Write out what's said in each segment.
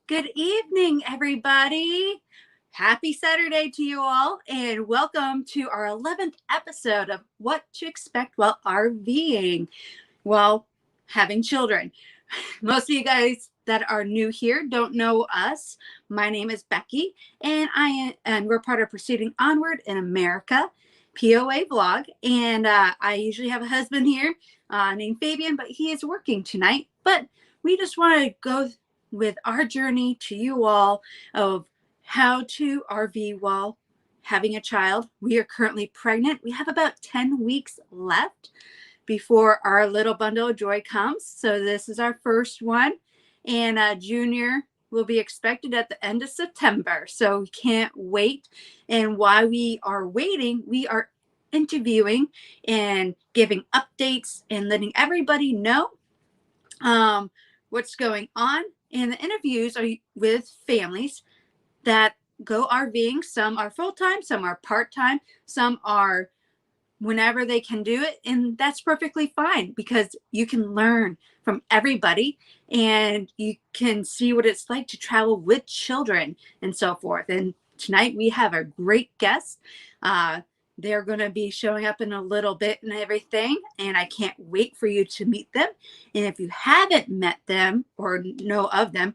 Good evening, everybody. Happy Saturday to you all, and welcome to our 11th episode of What to Expect While RVing, while having children. Most of you guys that are new here don't know us. My name is Becky, and we're part of Proceeding Onward in America, POA Vlog, and I usually have a husband here named Fabian, but he is working tonight. But we just want to go with our journey to you all of how to RV while having a child. We are currently pregnant. We have about 10 weeks left before our little bundle of joy comes. So this is our first one. And Junior will be expected at the end of September. So we can't wait. And while we are waiting, we are interviewing and giving updates and letting everybody know what's going on. And the interviews are with families that go RVing. Some are full-time, some are part-time, some are whenever they can do it. And that's perfectly fine because you can learn from everybody and you can see what it's like to travel with children and so forth. And tonight we have a great guest. They're going to be showing up in a little bit and everything. And I can't wait for you to meet them. And if you haven't met them or know of them,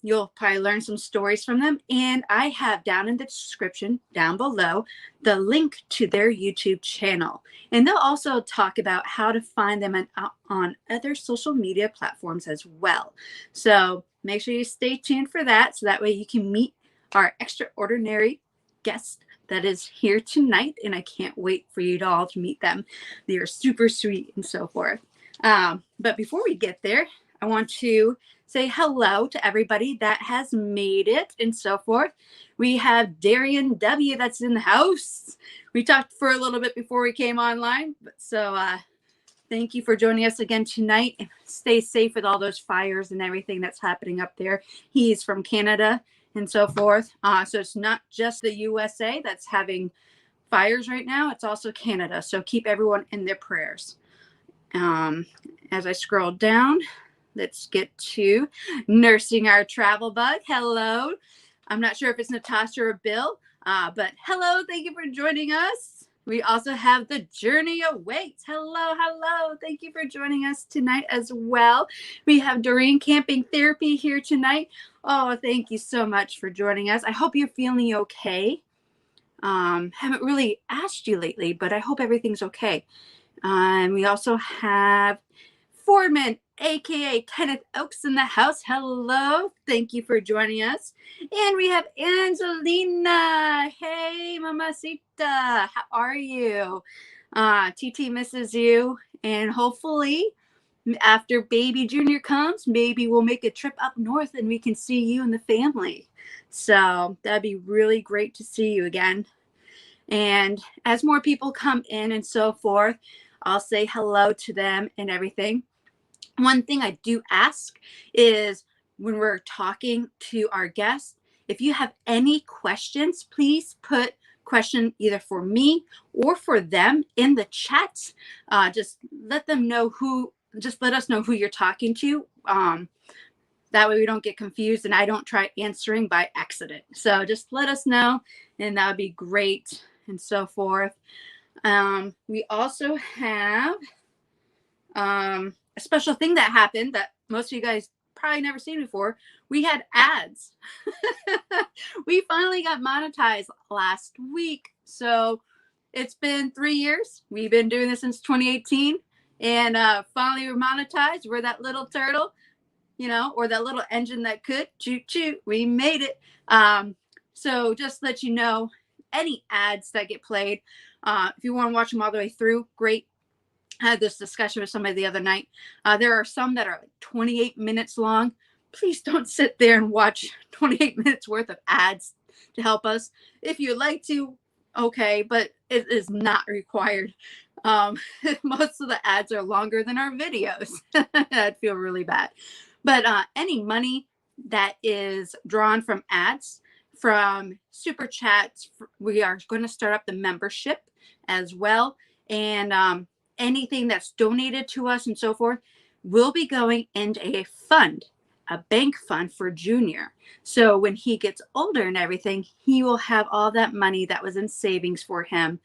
you'll probably learn some stories from them. And I have down in the description down below the link to their YouTube channel. And they'll also talk about how to find them on other social media platforms as well. So make sure you stay tuned for that. So that way you can meet our extraordinary guest that is here tonight. And I can't wait for you all to meet them. They are super sweet and so forth. But before we get there, I want to say hello to everybody that has made it and so forth. We have Darian W. that's in the house. We talked for a little bit before we came online. So thank you for joining us again tonight. Stay safe with all those fires and everything that's happening up there. He's from Canada and so forth. So it's not just the USA that's having fires right now. It's also Canada. So keep everyone in their prayers. As I scroll down, let's get to nursing our travel bug. Hello. I'm not sure if it's Natasha or Bill, but hello. Thank you for joining us. We also have the journey awaits. Hello. Thank you for joining us tonight as well. We have Doreen Camping Therapy here tonight. Oh, thank you so much for joining us. I hope you're feeling okay. Haven't really asked you lately, but I hope everything's okay. And we also have Foreman, aka Kenneth Oaks, in the house. Hello, thank you for joining us. And we have Angelina. Hey, mamacita, how are you? TT misses you, and hopefully after baby Junior comes, maybe we'll make a trip up north and we can see you and the family. So that'd be really great to see you again. And as more people come in and so forth, I'll say hello to them and everything. One thing I do ask is when we're talking to our guests, if you have any questions, please put question either for me or for them in the chat. Just let them know let us know who you're talking to. That way we don't get confused and I don't try answering by accident. So just let us know and that would be great and so forth. We also have a special thing that happened that most of you guys probably never seen before. We had ads. We finally got monetized last week. So it's been 3 years. We've been doing this since 2018 and finally we're monetized. We're that little turtle, or that little engine that could choo-choo. We made it. So just let you know, any ads that get played, if you want to watch them all the way through, great. I had this discussion with somebody the other night. There are some that are like 28 minutes long. Please don't sit there and watch 28 minutes worth of ads to help us. If you'd like to, okay, but it is not required. Most of the ads are longer than our videos. I'd feel really bad. But any money that is drawn from ads, from super chats, we are going to start up the membership as well. And anything that's donated to us and so forth will be going into a fund a bank fund for Junior. So when he gets older and everything, he will have all that money that was in savings for him.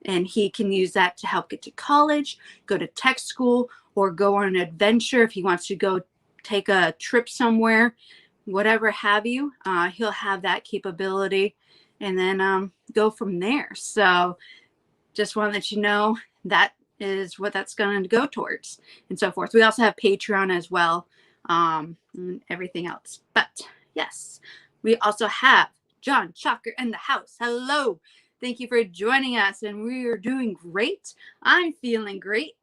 And he can use that to help get to college, go to tech school, or go on an adventure if he wants to go take a trip somewhere, whatever have you. He'll have that capability and then go from there. So just want to let you know that is what that's going to go towards and so forth. We also have Patreon as well, and everything else. But yes, we also have John Chalker in the house. Hello. Thank you for joining us, and we are doing great. I'm feeling great.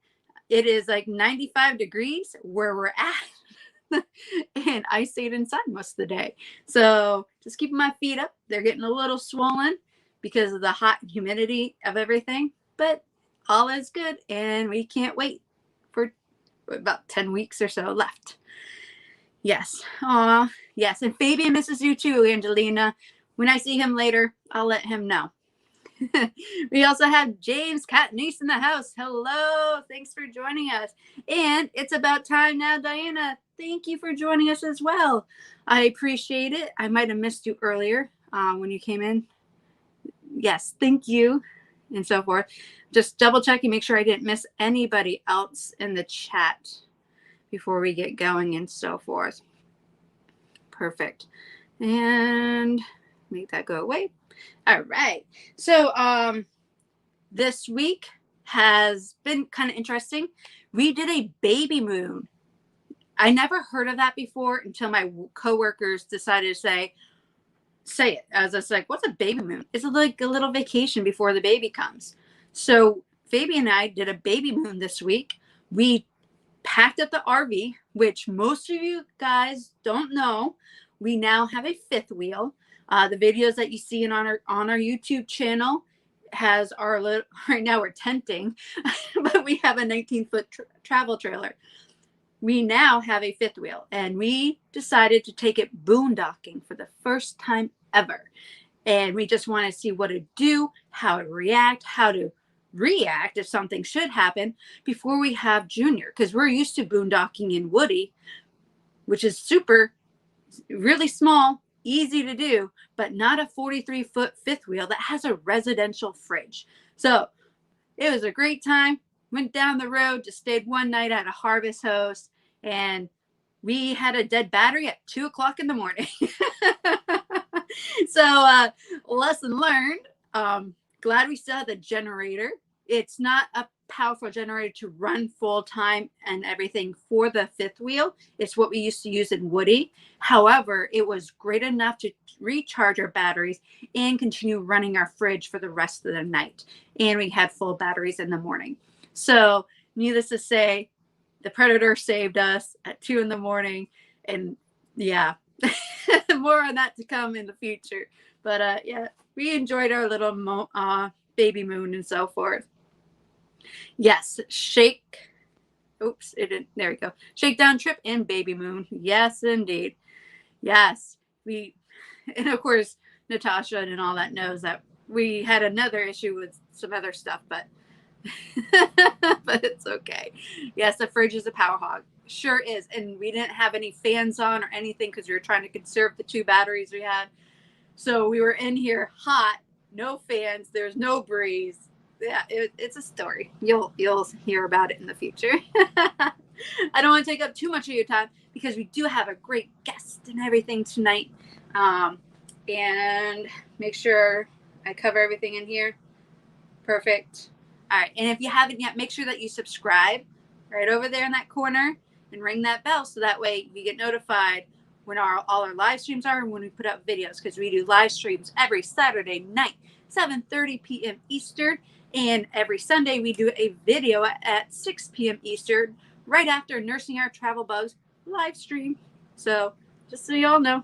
It is like 95 degrees where we're at, and I stayed inside most of the day. So just keeping my feet up. They're getting a little swollen because of the hot humidity of everything, but all is good, and we can't wait for about 10 weeks or so left. Yes. Yes. And Fabian misses you too, Angelina. When I see him later, I'll let him know. We also have James Catnice in the house. Hello. Thanks for joining us. And it's about time now, Diana. Thank you for joining us as well. I appreciate it. I might have missed you earlier when you came in. Yes, thank you, and so forth. Just double checking, make sure I didn't miss anybody else in the chat before we get going and so forth. Perfect. And make that go away. All right. So this week has been kind of interesting. We did a baby moon. I never heard of that before until my coworkers decided to say it. As I was like, what's a baby moon? It's like a little vacation before the baby comes. So Fabian and I did a baby moon this week. We packed up the RV, which most of you guys don't know. We now have a fifth wheel. The videos that you see on our YouTube channel has our little, right now we're tenting, but we have a 19-foot travel trailer. We now have a fifth wheel, and we decided to take it boondocking for the first time ever. And we just want to see what it do, how it react, how to react if something should happen before we have Junior. Because we're used to boondocking in Woody, which is super, really small, easy to do, but not a 43-foot fifth wheel that has a residential fridge. So it was a great time. Went down the road, just stayed one night at a Harvest Host, and we had a dead battery at 2:00 in the morning. So lesson learned. Glad we still have the generator. It's not a powerful generator to run full time and everything for the fifth wheel. It's what we used to use in Woody. However, it was great enough to recharge our batteries and continue running our fridge for the rest of the night. And we had full batteries in the morning. So needless to say, the Predator saved us at 2 in the morning. And yeah, more on that to come in the future. But yeah, we enjoyed our little baby moon and so forth. Yes, oops, it didn't, there we go. Shakedown trip and baby moon. Yes, indeed. Yes, and of course, Natasha and all that knows that we had another issue with some other stuff, but but it's okay. Yes, the fridge is a power hog. Sure is. And we didn't have any fans on or anything because we were trying to conserve the 2 batteries we had. So we were in here hot, no fans, there's no breeze. Yeah, it's a story. You'll hear about it in the future. I don't want to take up too much of your time because we do have a great guest and everything tonight. And make sure I cover everything in here. Perfect. All right. And if you haven't yet, make sure that you subscribe right over there in that corner and ring that bell so that way you get notified when all our live streams are and when we put up videos, because we do live streams every Saturday night, 7:30 p.m. Eastern. And every Sunday we do a video at 6 p.m. Eastern, right after Nursing Our Travel Bugs live stream. So just so you all know.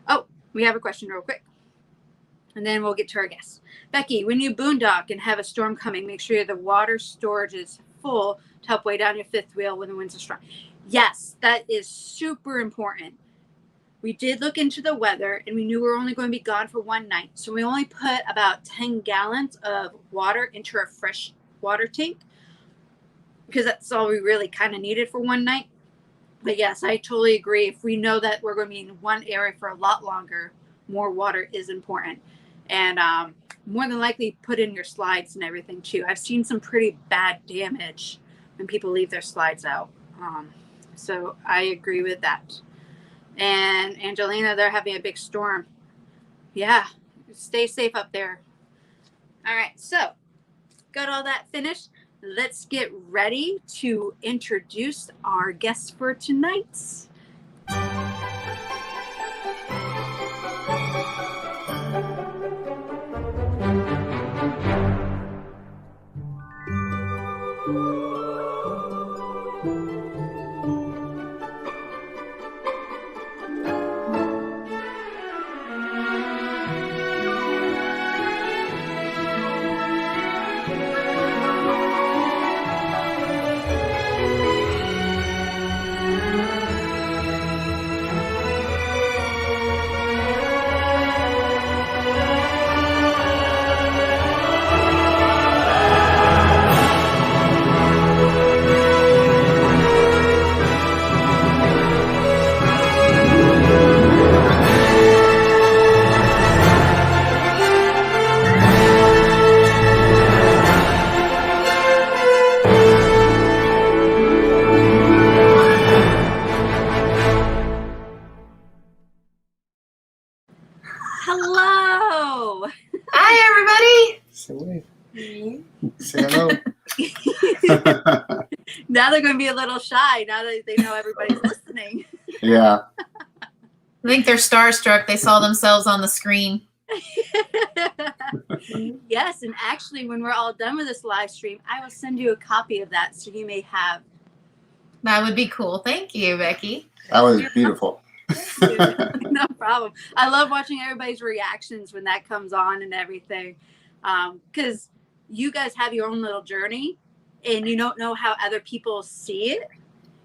Oh, we have a question real quick. And then we'll get to our guests. Becky, when you boondock and have a storm coming, make sure the water storage is full to help weigh down your fifth wheel when the winds are strong. Yes, that is super important. We did look into the weather, and we knew we were only going to be gone for one night. So we only put about 10 gallons of water into our fresh water tank because that's all we really kind of needed for one night. But yes, I totally agree. If we know that we're going to be in one area for a lot longer, more water is important. And more than likely put in your slides and everything too. I've seen some pretty bad damage when people leave their slides out. So I agree with that. And Angelina, they're having a big storm. Yeah, stay safe up there. All right, so got all that finished. Let's get ready to introduce our guests for tonight. Hello. Hi, everybody. Say wave. Say hello. Now they're going to be a little shy now that they know everybody's listening. Yeah. I think they're starstruck. They saw themselves on the screen. Yes, and actually, when we're all done with this live stream, I will send you a copy of that so you may have. That would be cool. Thank you, Becky. That was beautiful. No problem. I love watching everybody's reactions when that comes on and everything, because you guys have your own little journey and you don't know how other people see it,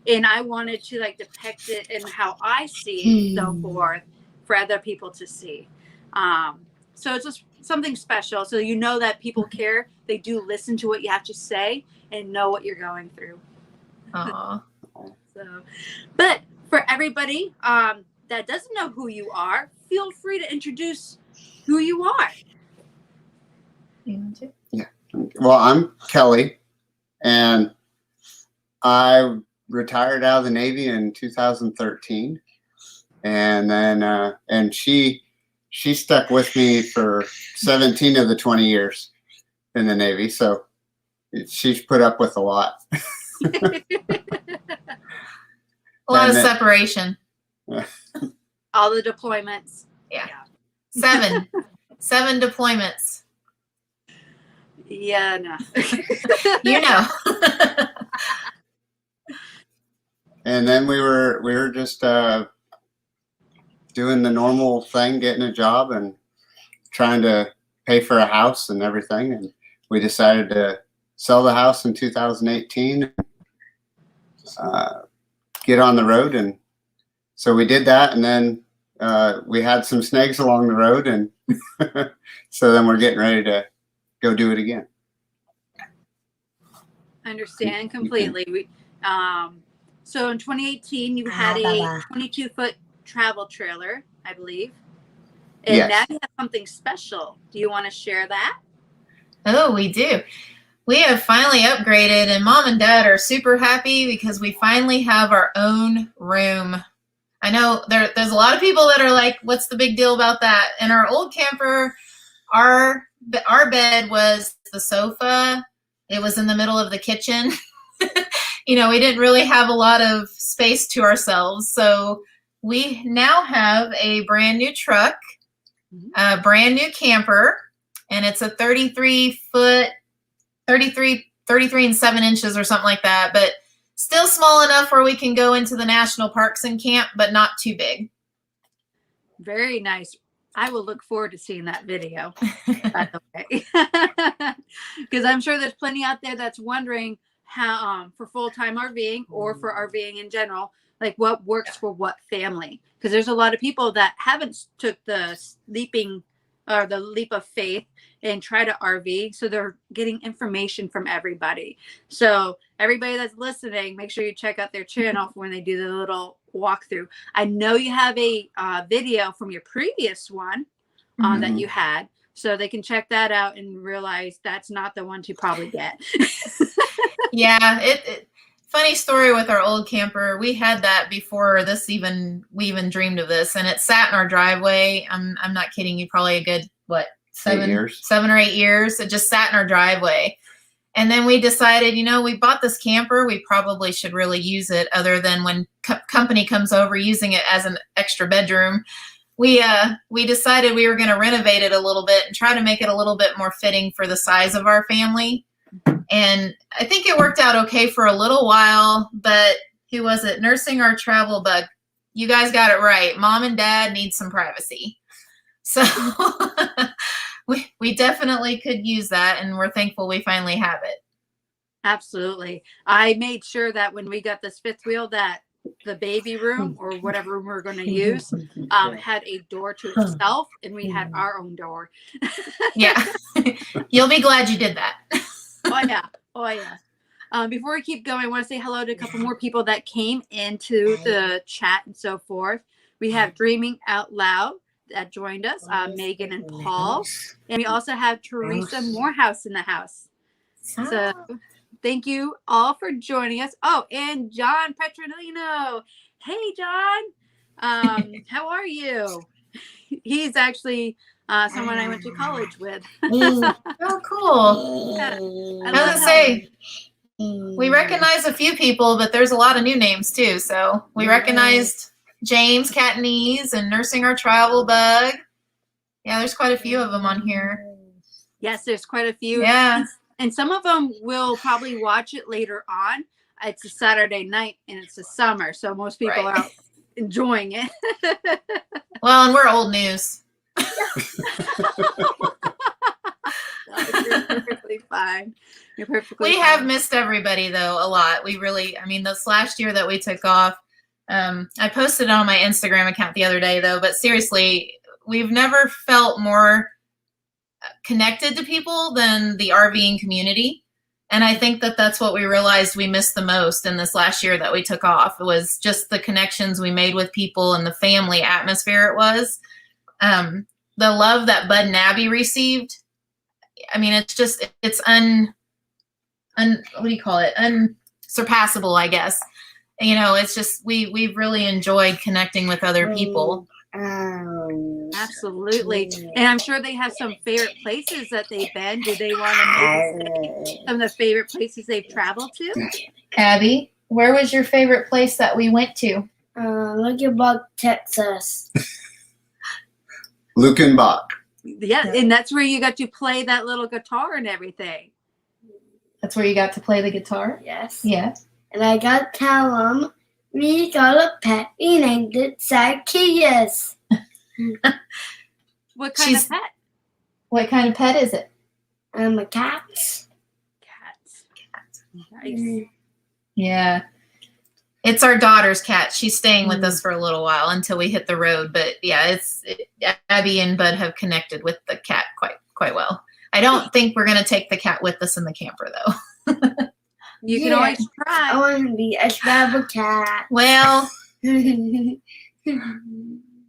and I wanted to like depict it in how I see it, so forth, for other people to see. So it's just something special, so you know that people care. They do listen to what you have to say and know what you're going through. Aww. So, but for everybody that doesn't know who you are, feel free to introduce who you are. You want to? Yeah. Well, I'm Kelly, and I retired out of the Navy in 2013, and then and she stuck with me for 17 of the 20 years in the Navy, so she's put up with a lot. A lot of separation. All the deployments. Yeah. 7 deployments. Yeah, no. You know. And then we were just doing the normal thing, getting a job and trying to pay for a house and everything. And we decided to sell the house in 2018, get on the road. And so we did that. And then we had some snags along the road. And so then we're getting ready to go do it again. Understand completely. So in 2018, you had a 22-foot travel trailer, I believe. And Yes. now you have something special. Do you want to share that? Oh, we do. We have finally upgraded, and Mom and Dad are super happy because we finally have our own room. I know there's a lot of people that are like, what's the big deal about that? In our old camper, our bed was the sofa. It was in the middle of the kitchen. We didn't really have a lot of space to ourselves. So we now have a brand new truck, a brand new camper, and it's a 33 and 7 inches or something like that, but still small enough where we can go into the national parks and camp, but not too big. Very nice. I will look forward to seeing that video, by the way. Because I'm sure there's plenty out there that's wondering how, for full-time RVing or for RVing in general, like what works for what family. Because there's a lot of people that haven't took the sleeping or the leap of faith and try to RV. So they're getting information from everybody. So everybody that's listening, make sure you check out their channel when they do the little walkthrough. I know you have a video from your previous one that you had. So they can check that out and realize that's not the one to probably get. Yeah, funny story with our old camper. We had that before we even dreamed of this, and it sat in our driveway. I'm not kidding you, probably a good 7 or 8 years. It just sat in our driveway. And then we decided, we bought this camper. We probably should really use it other than when company comes over, using it as an extra bedroom. We decided we were going to renovate it a little bit and try to make it a little bit more fitting for the size of our family. And I think it worked out okay for a little while, but who was it? Nursing Our Travel Bug. You guys got it right. Mom and Dad need some privacy. So we definitely could use that, and we're thankful we finally have it. Absolutely. I made sure that when we got this fifth wheel, that the baby room or whatever room we're going to use had a door to itself, and we had our own door. Yeah. You'll be glad you did that. Oh yeah. Before we keep going, I want to say hello to a couple more people that came into the chat and so forth. We have Dreaming Out Loud that joined us, Megan and Paul. And we also have Teresa Morehouse in the house. So thank you all for joining us. Oh, and John Petronino. Hey, John. How are you? He's actually someone I went to college with. Oh, cool. Yeah, I was going to say, we recognize a few people, but there's a lot of new names too. So we recognized James Catanese and Nursing Our Travel Bug. Yeah, there's quite a few of them on here. Yes, there's quite a few. Yeah. And some of them will probably watch it later on. It's a Saturday night and it's the summer, so most people are out enjoying it. Well, and we're old news. You're perfectly fine. You're perfectly We fine. have missed everybody, though, a lot. We really, this last year that we took off, I posted it on my Instagram account the other day, though, but seriously, we've never felt more connected to people than the RVing community. And I think that that's what we realized we missed the most in this last year that we took off. It was just the connections we made with people and the family atmosphere it was. The love that Bud and Abby received. It's what do you call it? Unsurpassable, I guess. It's just, we've really enjoyed connecting with other people. Absolutely. And I'm sure they have some favorite places that they've been. Do they want to say some of the favorite places they've traveled to? Abby, where was your favorite place that we went to? Luckenbach, Texas. Luckenbach. Yeah, and that's where you got to play that little guitar and everything. That's where you got to play the guitar? Yes. Yes. And I got to tell them we got a pet. We named it Zacchaeus. What kind of pet? What kind of pet is it? A cat. Cat. Nice. Yeah. It's our daughter's cat. She's staying with us for a little while until we hit the road. But yeah, Abby and Bud have connected with the cat quite well. I don't think we're going to take the cat with us in the camper, though. You can always try. I want to be a travel cat. Well,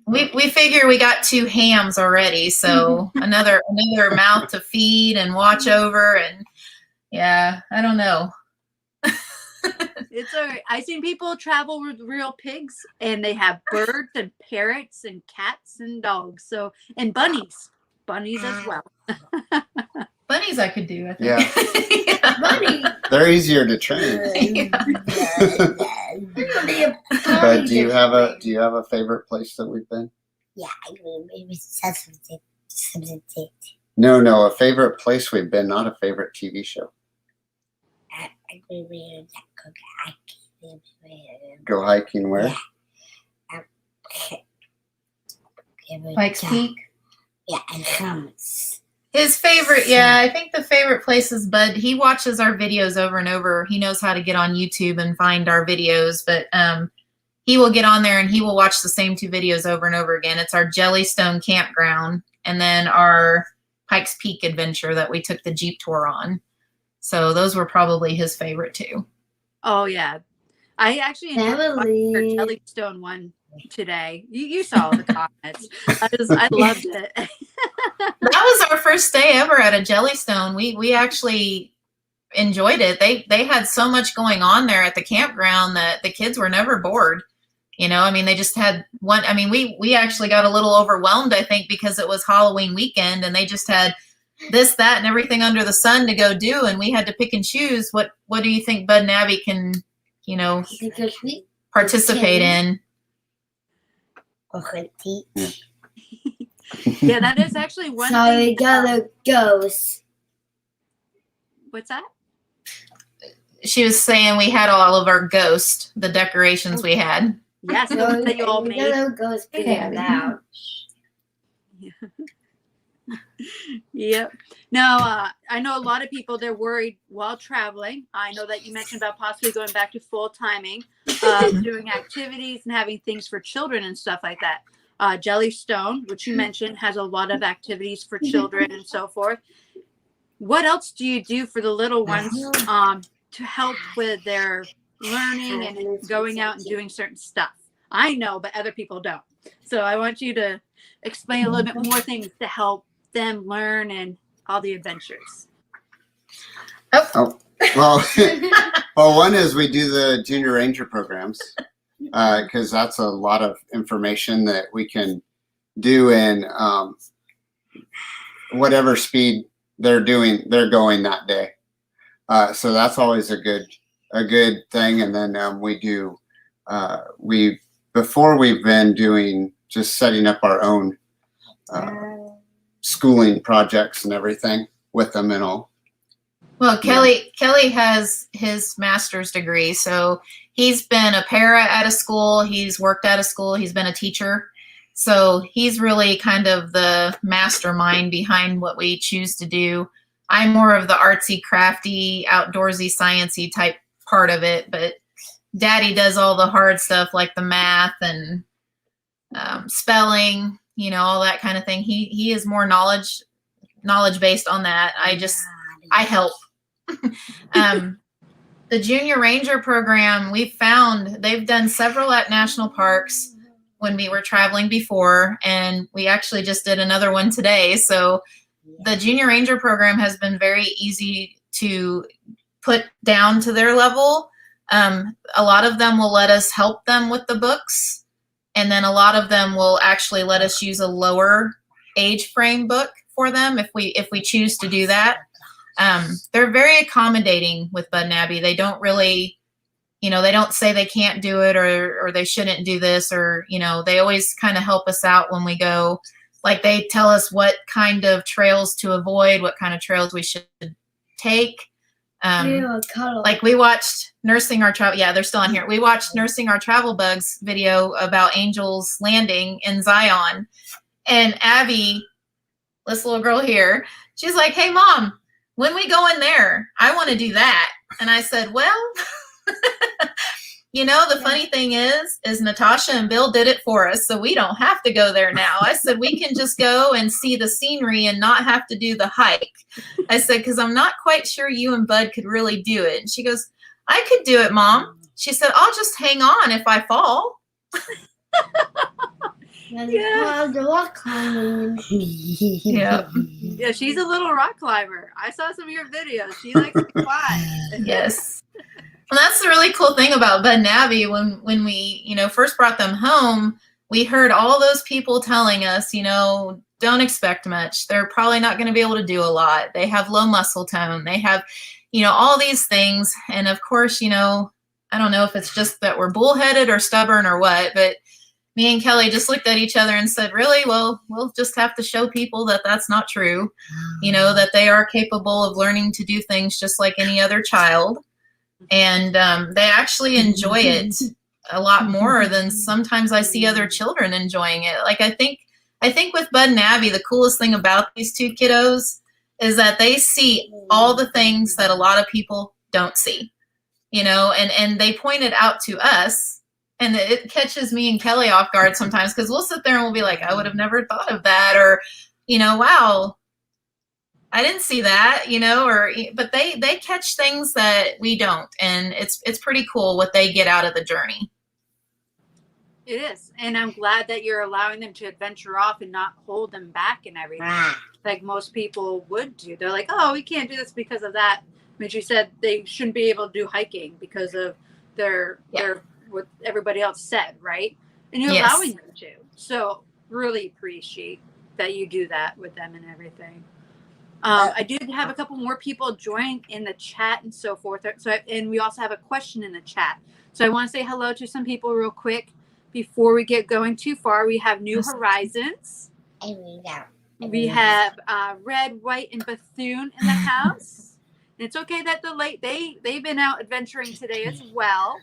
we figure we got 2 hams already, so another mouth to feed and watch over, and yeah, I don't know. It's all right. I've seen people travel with real pigs, and they have birds and parrots and cats and dogs. And bunnies as well. Bunnies I could do, I think. Yeah. Bunny. They're easier to train. But do you have a favorite place that we've been? Yeah, No, a favorite place we've been, not a favorite TV show. Go hiking where? Pikes Peak. Yeah, and Thomas. His favorite, I think the favorite place is Bud. He watches our videos over and over. He knows how to get on YouTube and find our videos, but he will get on there and he will watch the same 2 videos over and over again. It's our Jellystone campground. and then our Pikes Peak adventure that we took the Jeep tour on. So those were probably his favorite too. Oh yeah, I actually enjoyed watching your Jellystone one today. You saw the comments. I loved it. That was our first day ever at a Jellystone. We actually enjoyed it. They had so much going on there at the campground that the kids were never bored. You know, I mean, they just had one. I mean, we actually got a little overwhelmed, I think, because it was Halloween weekend and they just had this, that, and everything under the sun to go do, and we had to pick and choose. What do you think Bud and Abby can, you know, participate in? Yeah, that is actually one So thing. we gotta ghost. What's that? She was saying we had all of our ghost, the decorations we had. Yes, the ones that you all we made. gotta ghost pretty loud. Yep. No, I know a lot of people, they're worried while traveling. I know that you mentioned about possibly going back to full timing, doing activities and having things for children and stuff like that. Jellystone, which you mentioned, has a lot of activities for children and so forth. What else do you do for the little ones to help with their learning and going out and doing certain stuff? I know, but other people don't. So I want you to explain a little bit more things to help them learn and all the adventures. Well, one is we do the Junior Ranger programs because that's a lot of information that we can do in whatever speed they're going that day. So that's always a good thing. And then we do before we've been doing just setting up our own schooling projects and everything with them and all. Well, Kelly has his master's degree, so he's been a para at a school, he's worked at a school, he's been a teacher. So he's really kind of the mastermind behind what we choose to do. I'm more of the artsy, crafty, outdoorsy, sciencey type part of it, but Daddy does all the hard stuff like the math and spelling, you know, all that kind of thing. He is more knowledge based on that. I help. The Junior Ranger program, we found they've done several at national parks when we were traveling before, and we actually just did another one today. So the Junior Ranger program has been very easy to put down to their level. A lot of them will let us help them with the books, and then a lot of them will actually let us use a lower age frame book for them if we choose to do that. They're very accommodating with Bud and Abby. They don't really, you know, they don't say they can't do it or they shouldn't do this, or, you know, they always kind of help us out when we go. Like they tell us what kind of trails to avoid, what kind of trails we should take. Like we watched Nursing Our Travel. Yeah, they're still on here. We watched Nursing Our Travel Bugs video about Angel's Landing in Zion. And Abby, this little girl here, she's like, "Hey, Mom, when we go in there, I want to do that." And I said, well, you know, the funny thing is Natasha and Bill did it for us, so we don't have to go there now. I said, we can just go and see the scenery and not have to do the hike. I said, because I'm not quite sure you and Bud could really do it. And she goes, I could do it, Mom. She said, I'll just hang on if I fall. Yeah. The rock climbing. Yeah. Yeah, she's a little rock climber. I saw some of your videos. She likes to climb. Yes. Well, that's the really cool thing about Bud and Abby. When we, you know, first brought them home, we heard all those people telling us, you know, don't expect much. They're probably not going to be able to do a lot. They have low muscle tone. They have, you know, all these things. And of course, you know, I don't know if it's just that we're bullheaded or stubborn or what, but me and Kelly just looked at each other and said, really? Well, we'll just have to show people that that's not true. You know, that they are capable of learning to do things just like any other child. And they actually enjoy it a lot more than sometimes I see other children enjoying it. Like I think with Bud and Abby, the coolest thing about these two kiddos is that they see all the things that a lot of people don't see, you know, and they point it out to us. And it catches me and Kelly off guard sometimes because we'll sit there and we'll be like, I would have never thought of that. Or wow, I didn't see that, but they catch things that we don't. And it's pretty cool what they get out of the journey. It is. And I'm glad that you're allowing them to adventure off and not hold them back and everything. Like most people would do. They're like, oh, we can't do this because of that. But you said they shouldn't be able to do hiking because of their what everybody else said, right? And you're allowing them to. So really appreciate that you do that with them and everything. I did have a couple more people join in the chat and so forth. And we also have a question in the chat. So I want to say hello to some people real quick before we get going too far. We have New Horizons. We have Red, White, and Bethune in the house. And it's okay that they've been out adventuring today as well.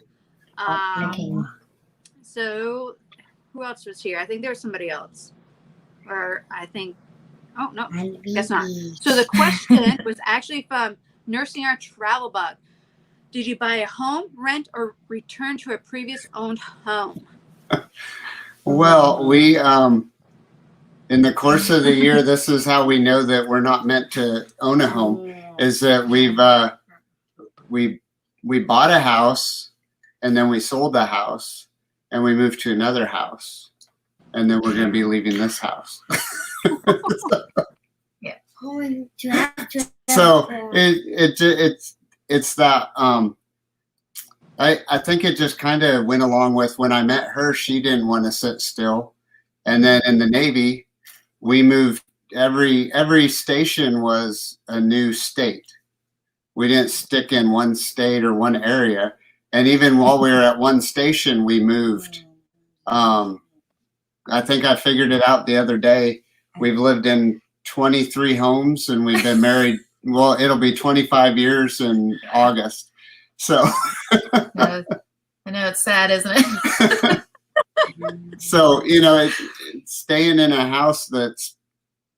So who else was here? I think there was somebody else. Or I think, oh, no, guess not. So the question was actually from Nursing Our Travel Bug. Did you buy a home, rent, or return to a previous owned home? Well, we, in the course of the year, this is how we know that we're not meant to own a home, is that we bought a house, and then we sold the house, and we moved to another house, and then we're going to be leaving this house. So it's that I think it just kind of went along with when I met her. She didn't want to sit still, and then in the Navy, we moved. Every station was a new state. We didn't stick in one state or one area. And even while we were at one station, we moved. I think I figured it out the other day. We've lived in 23 homes, and we've been married. Well, it'll be 25 years in August. So I know it's sad, isn't it? So, staying in a house that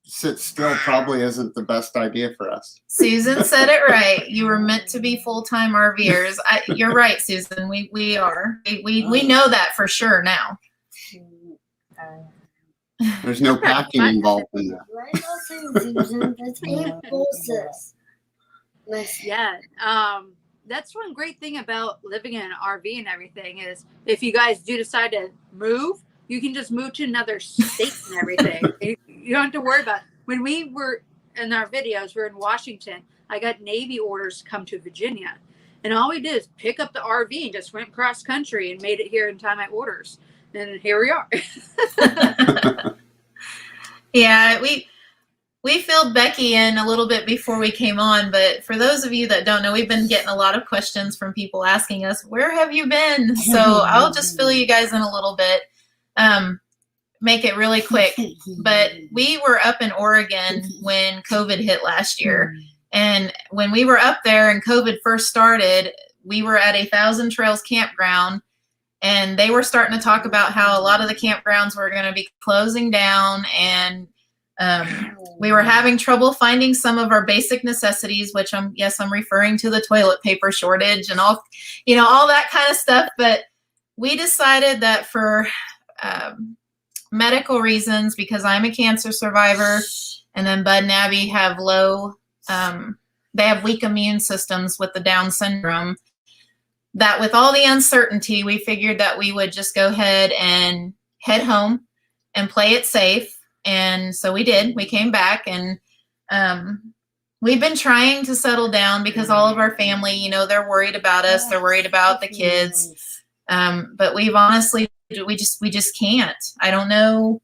sits still probably isn't the best idea for us. Susan said it right. You were meant to be full-time RVers. You're right, Susan. We are. We know that for sure now. There's no packing involved in that. Yeah. That's one great thing about living in an RV and everything is if you guys do decide to move, you can just move to another state and everything. You don't have to worry about it. When we were in our videos, we're in Washington, I got Navy orders to come to Virginia. And all we did is pick up the RV and just went cross country and made it here in time at orders. And here we are. Yeah, we filled Becky in a little bit before we came on, but for those of you that don't know, we've been getting a lot of questions from people asking us, where have you been? So I'll just fill you guys in a little bit, make it really quick. But we were up in Oregon when COVID hit last year. And when we were up there and COVID first started, we were at a Thousand Trails campground. And they were starting to talk about how a lot of the campgrounds were going to be closing down, and we were having trouble finding some of our basic necessities, which I'm referring to the toilet paper shortage and all that kind of stuff. But we decided that for medical reasons, because I'm a cancer survivor, and then Bud and Abby have they have weak immune systems with the Down syndrome, that with all the uncertainty, we figured that we would just go ahead and head home and play it safe. And so we did. We came back, and we've been trying to settle down because all of our family, they're worried about us. They're worried about the kids. But we've honestly, we just can't. I don't know.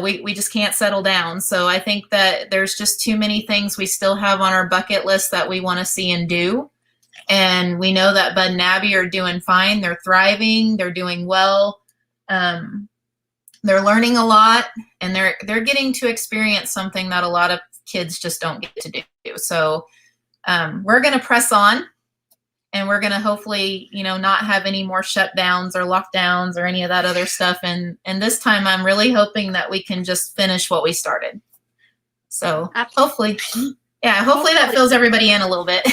We just can't settle down. So I think that there's just too many things we still have on our bucket list that we want to see and do. And we know that Bud and Abby are doing fine. They're thriving. They're doing well. They're learning a lot, and they're getting to experience something that a lot of kids just don't get to do. So we're going to press on, and we're going to hopefully, not have any more shutdowns or lockdowns or any of that other stuff. And this time I'm really hoping that we can just finish what we started. So hopefully that fills everybody in a little bit.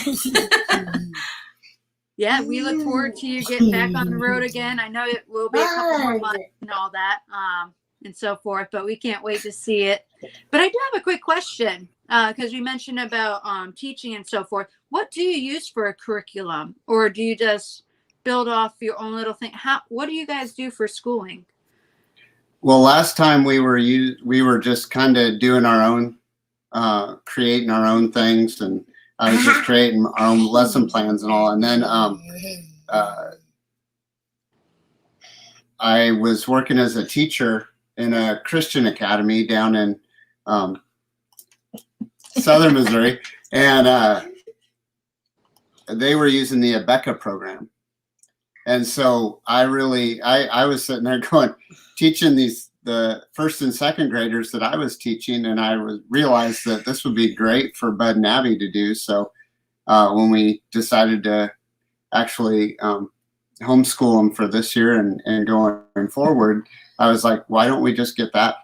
Yeah, we look forward to you getting back on the road again. I know it will be a couple more months and all that, and so forth, but we can't wait to see it. But I do have a quick question because you mentioned about teaching and so forth. What do you use for a curriculum, or do you just build off your own little thing? What do you guys do for schooling? Well, last time we were just kind of doing our own, creating our own things, and I was just creating our own lesson plans and all. And then I was working as a teacher in a Christian academy down in Southern Missouri, and they were using the Abeka program. And so I was sitting there going, teaching the first and second graders that I was teaching, and I realized that this would be great for Bud and Abby to do. So when we decided to actually homeschool them for this year and going forward, I was like, why don't we just get that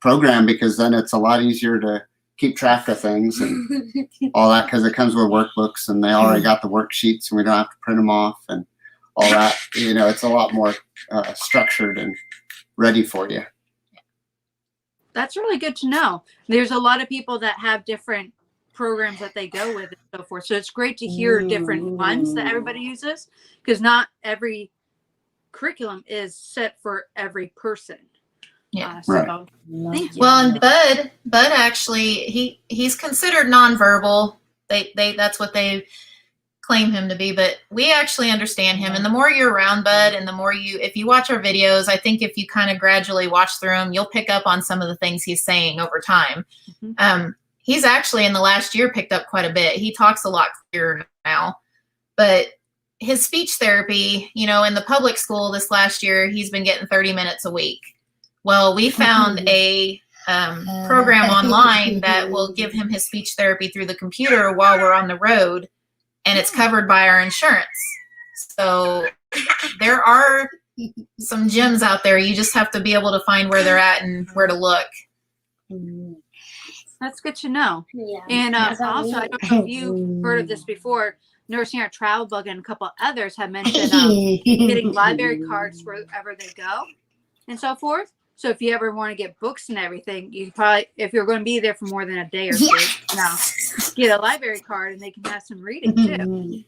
program? Because then it's a lot easier to keep track of things and all that, because it comes with workbooks and they already got the worksheets and we don't have to print them off and all that. You know, it's a lot more structured and ready for you. That's really good to know. There's a lot of people that have different programs that they go with and so forth. So it's great to hear different ones that everybody uses, because not every curriculum is set for every person. Yeah. So Right. thank you. Well, and Bud actually, he's considered nonverbal. That's what they claim him to be, but we actually understand him. And the more you're around Bud, and the more if you watch our videos, I think if you kind of gradually watch through them, you'll pick up on some of the things he's saying over time. Mm-hmm. He's actually in the last year picked up quite a bit. He talks a lot clearer now, but his speech therapy, you know, in the public school this last year, he's been getting 30 minutes a week. Well, we found a program online that will give him his speech therapy through the computer while we're on the road, and it's covered by our insurance. So there are some gems out there. You just have to be able to find where they're at and where to look. That's good to know. Yeah. And also, I don't know if you've heard of this before, Nursing Our Travel Bug and a couple others have mentioned getting library cards wherever they go and so forth. So if you ever want to get books and everything, you probably, if you're going to be there for more than a day or two, get a library card and they can have some reading too.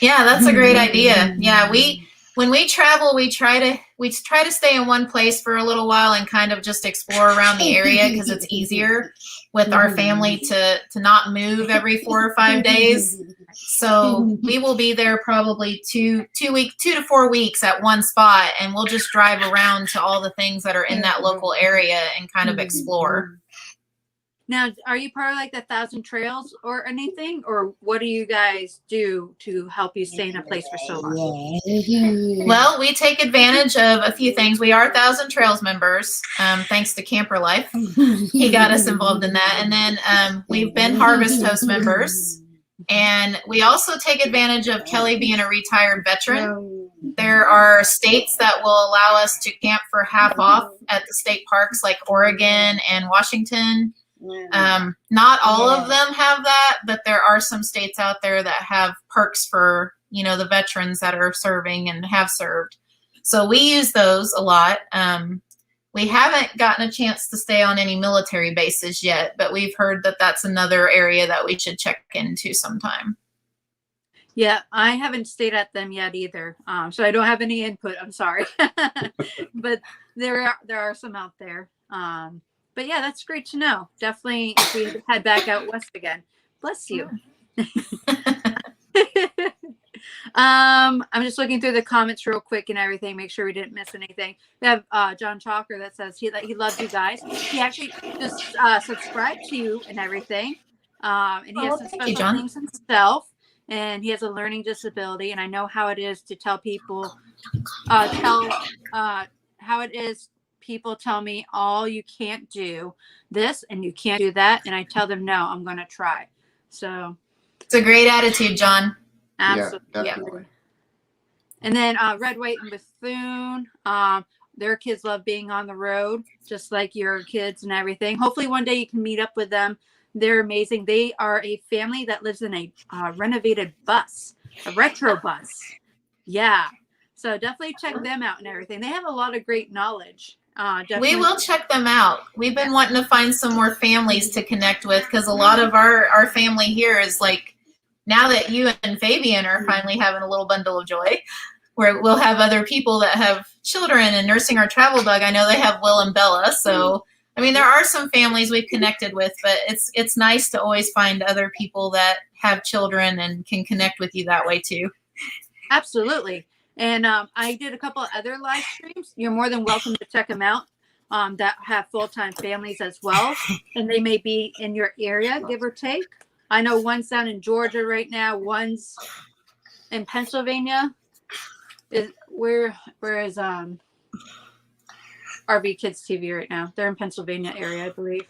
Yeah, that's a great idea. Yeah, when we travel, we try to stay in one place for a little while and kind of just explore around the area, because it's easier with our family to not move every 4 or 5 days. So we will be there probably 2 to 4 weeks at one spot, and we'll just drive around to all the things that are in that local area and kind of explore. Now, are you part of like the 1,000 Trails or anything, or what do you guys do to help you stay in a place for so long? Well, we take advantage of a few things. We are 1,000 Trails members, thanks to Camper Life. He got us involved in that. And then we've been Harvest Host members. And we also take advantage of Kelly being a retired veteran. There are states that will allow us to camp for half off at the state parks like Oregon and Washington. Not all of them have that, but there are some states out there that have perks for, you know, the veterans that are serving and have served. So we use those a lot. We haven't gotten a chance to stay on any military bases yet, but we've heard that that's another area that we should check into sometime. Yeah, I haven't stayed at them yet either, so I don't have any input. I'm sorry, but there are some out there. But yeah, that's great to know. Definitely, if we head back out west again. Bless you. I'm just looking through the comments real quick and everything, make sure we didn't miss anything. We have John Chalker that says he loves you guys. He actually just subscribed to you and everything. And he has some special things himself, and he has a learning disability. And I know how it is to tell people, how it is. People tell me, oh, you can't do this and you can't do that. And I tell them, no, I'm going to try. So it's a great attitude, John. Absolutely. Yeah, definitely. And then Red, White, and Bethune, their kids love being on the road, just like your kids and everything. Hopefully one day you can meet up with them. They're amazing. They are a family that lives in a renovated bus, a retro bus. Yeah. So definitely check them out and everything. They have a lot of great knowledge Definitely. We will check them out. We've been wanting to find some more families to connect with because a lot of our family here is like, now that you and Fabian are finally having a little bundle of joy, where we'll have other people that have children and nursing our travel dog. I know they have Will and Bella. So, I mean, there are some families we've connected with, but it's nice to always find other people that have children and can connect with you that way too. Absolutely. And I did a couple of other live streams. You're more than welcome to check them out that have full-time families as well. And they may be in your area, give or take. I know one's down in Georgia right now. One's in Pennsylvania. Where is RV Kids TV right now? They're in Pennsylvania area, I believe.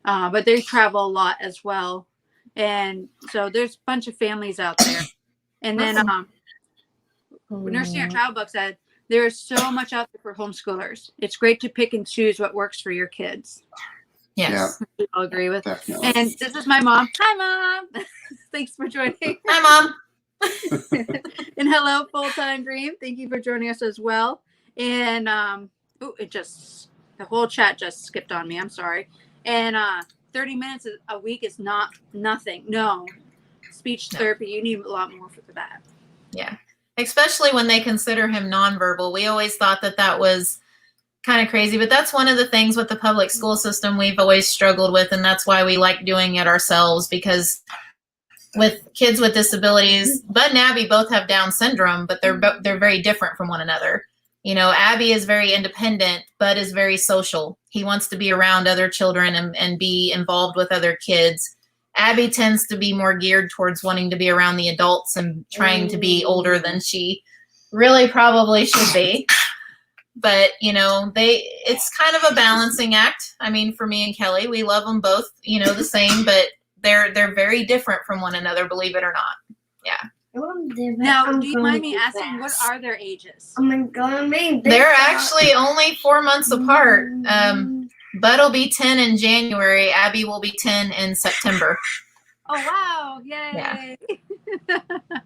But they travel a lot as well. And so there's a bunch of families out there. And then Nursing Our Travel Book said there is so much out there for homeschoolers. It's great to pick and choose what works for your kids. Yes. Yeah, I'll agree with. Definitely. And this is my mom. Hi, Mom. Thanks for joining. Hi, Mom. And hello, Full-Time Dream. Thank you for joining us as well. And the whole chat just skipped on me. I'm sorry. And 30 minutes a week is not nothing. No. Speech therapy, you need a lot more for that. Yeah. Especially when they consider him nonverbal. We always thought that was kind of crazy, but that's one of the things with the public school system we've always struggled with, and that's why we like doing it ourselves, because with kids with disabilities, Bud and Abby both have Down syndrome, but they're very different from one another. You know, Abby is very independent. Bud is very social. He wants to be around other children and be involved with other kids. Abby tends to be more geared towards wanting to be around the adults and trying to be older than she really probably should be. But, you know, it's kind of a balancing act. I mean, for me and Kelly, we love them both, you know, the same, but they're very different from one another, believe it or not. Yeah. Now, do you mind me asking, what are their ages? They're actually only 4 months apart. Bud will be 10 in January. Abby will be 10 in September. Oh, wow. Yay. Yeah.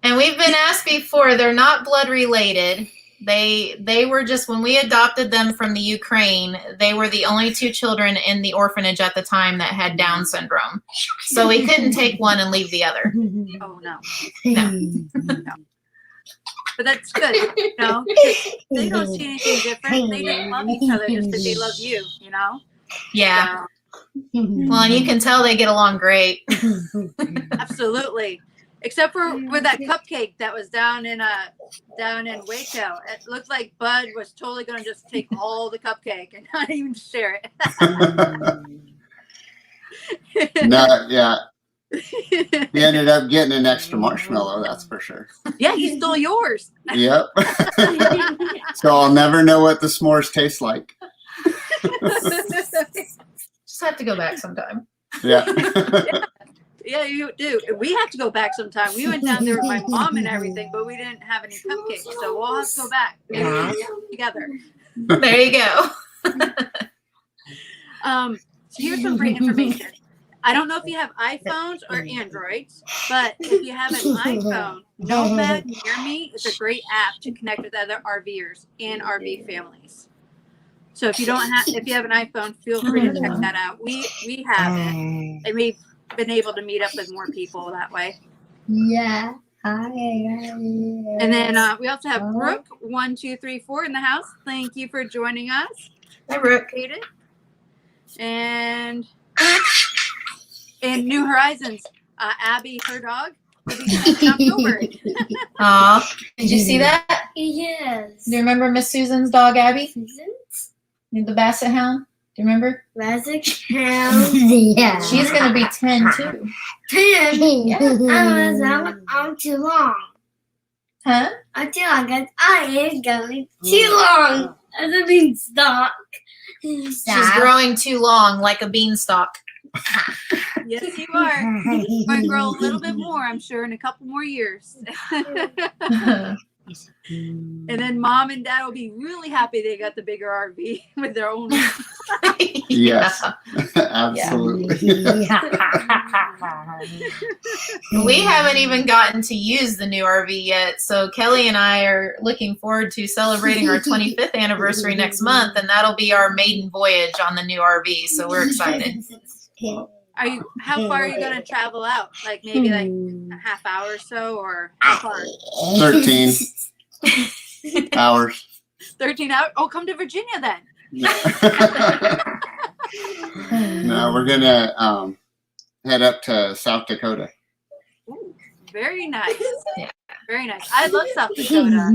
And we've been asked before, they're not blood related. They were just, when we adopted them from the Ukraine, they were the only 2 children in the orphanage at the time that had Down syndrome. So we couldn't take one and leave the other. Oh, no. No. But that's good, you know? They don't see anything different. They just love each other just as they love you, you know? Yeah. So, Well, and you can tell they get along great. absolutely. Except for with that cupcake that was down in Waco. It looked like Bud was totally going to just take all the cupcake and not even share it. No, yeah. He ended up getting an extra marshmallow, that's for sure. Yeah, he stole yours. Yep. So I'll never know what the s'mores taste like. Just have to go back sometime. Yeah. Yeah, you do. We have to go back sometime. We went down there with my mom and everything, but we didn't have any cupcakes, so we'll have to go back together. There you go. So here's some great information. I don't know if you have iPhones or Androids, but if you have an iPhone, Nomad Near Me is a great app to connect with other RVers and RV families. So if you have an iPhone, feel free to check that out. We have it, and we've been able to meet up with more people that way. Yeah. And then we also have Brooke 1234 in the house. Thank you for joining us. Hi, Brooke. And in New Horizons, Abby, her dog, will be October. Aw, did you see that? Yes. Do you remember Miss Susan's dog, Abby? Susan's? The Basset Hound? Do you remember? Basset Hound. Yeah. She's going to be 10 too. 10? Yeah. I'm too long. Huh? I'm too long, guys. I am going too long. As a beanstalk. She's growing too long, like a beanstalk. Yes, you are. You're going to grow a little bit more, I'm sure, in a couple more years. And then mom and dad will be really happy they got the bigger RV with their own. Yes, absolutely. We haven't even gotten to use the new RV yet. So Kelly and I are looking forward to celebrating our 25th anniversary next month, and that'll be our maiden voyage on the new RV. So we're excited. How far are you going to travel out? Like maybe like a half hour or so, or how far? 13 hours. 13 hours? Oh, come to Virginia then. No, we're gonna head up to South Dakota. Ooh, very nice. Yeah. Very nice. I love South Dakota.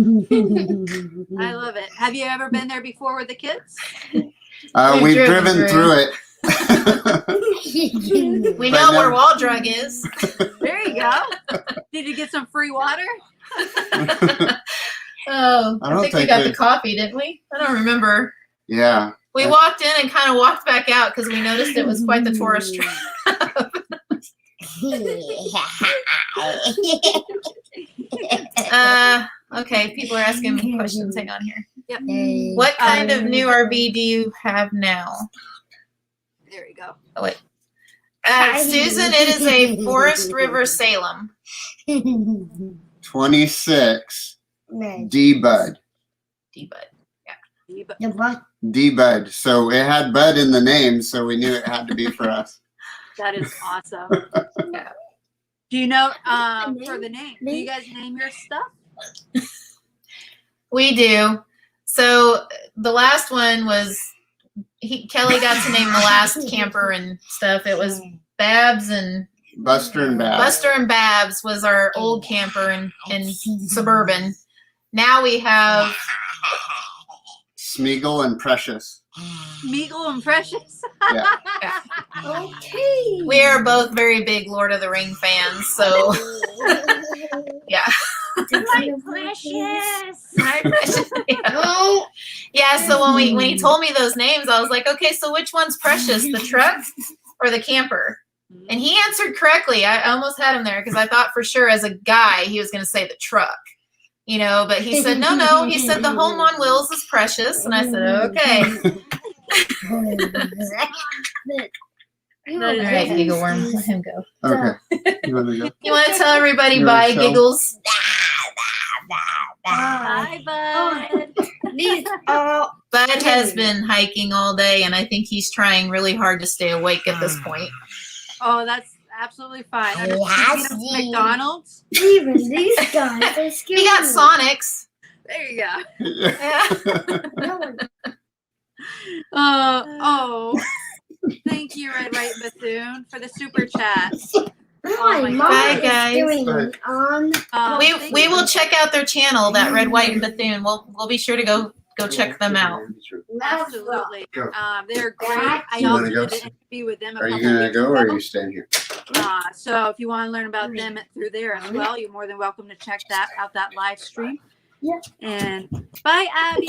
I love it. Have you ever been there before with the kids? We've driven through it. We know where Wall Drug is. There you go. Did you get some free water? Oh, I think we got the coffee, didn't we? I don't remember. Yeah. We walked in and kind of walked back out because we noticed it was quite the tourist trap. Okay, people are asking me questions. Hang on here. Yep. What kind of new RV do you have now? There you go. Oh, wait. Susan, it is a Forest River Salem. 26 D-Bud. D-Bud. D-Bud. So it had Bud in the name, so we knew it had to be for us. That is awesome. Yeah. Do you know for the name? Do you guys name your stuff? We do. So the last one was Kelly got to name the last camper and stuff. It was Babs and Buster and Babs. Buster and Babs was our old camper in Suburban. Now we have Smeagol and Precious. Smeagol and Precious. Yeah. Okay. We are both very big Lord of the Ring fans, so yeah. My precious. My precious. Yeah. Yeah, so when he told me those names, I was like, okay, so which one's Precious, the truck or the camper? And he answered correctly. I almost had him there because I thought for sure as a guy he was going to say the truck, you know, but he said, no. He said the home on wheels is Precious. And I said, okay. All right, Giggle Worm, let him go. Okay. You want to go? You want to tell everybody bye, Giggles? Bye, Bud. Bud has been hiking all day, and I think he's trying really hard to stay awake at this point. Oh, that's absolutely fine. McDonald's. Even these guys are scary. He got Sonics. There you go. Yeah. Oh. Thank you, Red, White, Bethune, for the super chat. My mom Bye, is guys. doing it on. We will check out their channel, that Red, White, and Bethune. We'll be sure to go check them out. Absolutely. They're great. I You also wanna go? did an interview with them. Are you going to go or are you staying here? So if you want to learn about them through there as well, you're more than welcome to check that live stream. Yeah. And bye, Abby.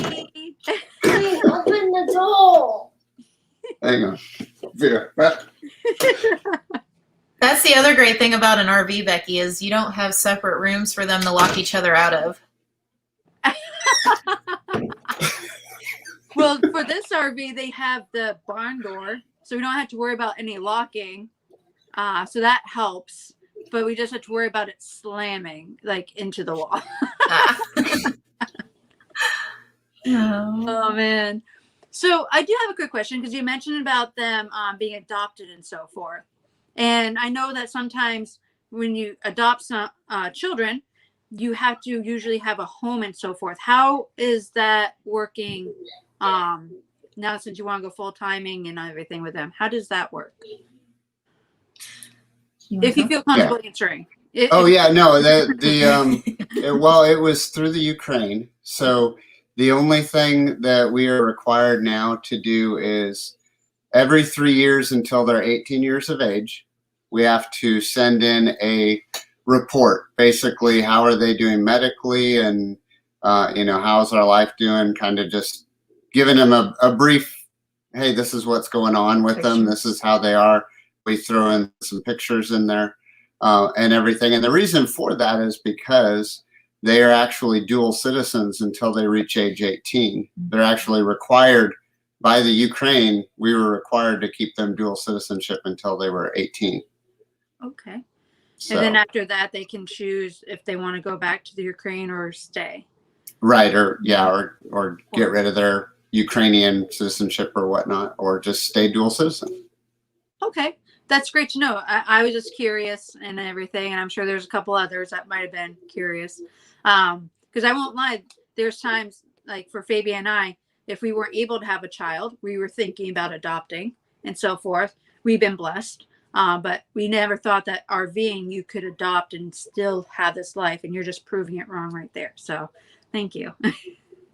Please open the door. Hang on. Yeah. That's the other great thing about an RV, Becky, is you don't have separate rooms for them to lock each other out of. Well, for this RV, they have the barn door, so we don't have to worry about any locking. So that helps, but we just have to worry about it slamming like into the wall. Oh man. So I do have a quick question because you mentioned about them being adopted and so forth. And I know that sometimes when you adopt some children, you have to usually have a home and so forth. How is that working now since you want to go full timing and everything with them? How does that work? If you feel comfortable answering. It was through the Ukraine. So the only thing that we are required now to do is every 3 years until they're 18 years of age, we have to send in a report. Basically, how are they doing medically and, how's our life doing? Kind of just giving them a brief, hey, this is what's going on with them. This is how they are. We throw in some pictures in there and everything. And the reason for that is because they are actually dual citizens until they reach age 18. They're actually required by the Ukraine. We were required to keep them dual citizenship until they were 18. Okay. So, And then after that, they can choose if they want to go back to the Ukraine or stay. right, or get rid of their Ukrainian citizenship or whatnot, or just stay dual citizen. Okay, that's great to know. I was just curious and everything, and I'm sure there's a couple others that might have been curious. Because I won't lie, there's times like for Fabian and I, if we weren't able to have a child, we were thinking about adopting and so forth. We've been blessed. But we never thought that RVing you could adopt and still have this life, and you're just proving it wrong right there. So thank you.